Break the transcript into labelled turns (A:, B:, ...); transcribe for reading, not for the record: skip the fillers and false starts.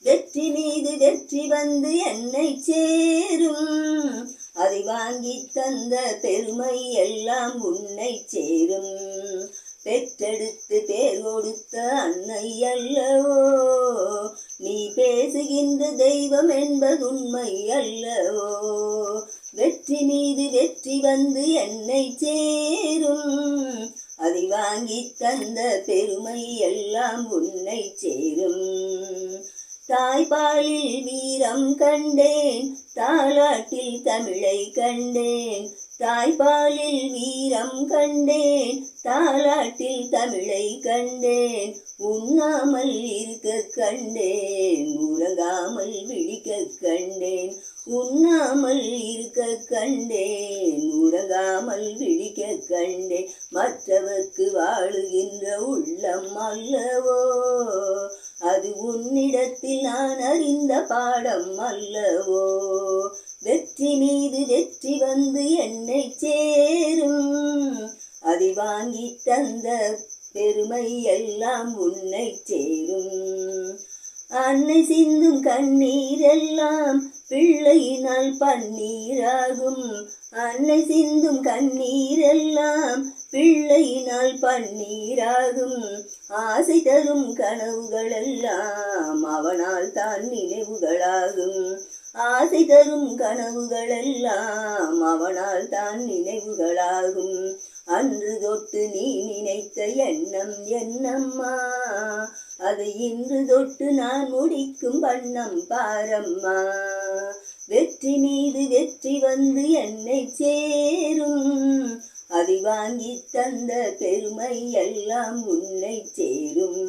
A: வெற்றி மீது வெற்றி வந்து என்னை சேரும். அதை வாங்கி தந்த பெருமை எல்லாம் உன்னை சேரும். பெற்றெடுத்து பேர் கொடுத்த அன்னை அல்லவோ நீ, பேசுகின்ற தெய்வம் என்பது உண்மை அல்லவோ. வெற்றி மீது வெற்றி வந்து என்னை சேரும். அதை வாங்கி தந்த பெருமை எல்லாம் உன்னை சேரும். தாய்பாலில் வீரம் கண்டேன், தாலாட்டில் தமிழை கண்டேன். தாய்பாலில் வீரம் கண்டேன், தாலாட்டில் தமிழை கண்டேன். உண்ணாமல் இருக்க கண்டேன், உறங்காமல் விழிக்க கண்டேன். உண்ணாமல் இருக்க கண்டேன், உறங்காமல் விழிக்க கண்டேன். மற்றவர்க்கு வாழுகின்ற உள்ளம் அல்லவோ அது உன்னிடத்தில் நான் அறிந்த பாடம் அல்லவோ. வெற்றி மீது வெற்றி வந்து என்னை சேரும். அதை வாங்கி தந்த பெருமை எல்லாம் உன்னை சேரும். அன்னை சிந்தும் கண்ணீரெல்லாம் பிள்ளையினால் பன்னீராகும். அன்னை சிந்தும் கண்ணீரெல்லாம் பிள்ளையினால் பன்னீராகும். ஆசை தரும் கனவுகளெல்லாம் அவனால் தான் நினைவுகளாகும். ஆசை தரும் கனவுகளெல்லாம் அவனால் தான் நினைவுகளாகும். அன்று தொட்டு நீ நினைத்த எண்ணம் என்னம்மா, அதை இன்று தொட்டு நான் முடிக்கும் வண்ணம் பாரம்மா. வெற்றி மீது வெற்றி வந்து என்னை சேரும். அதை வாங்கி தந்த பெருமை எல்லாம் உன்னை சேரும்.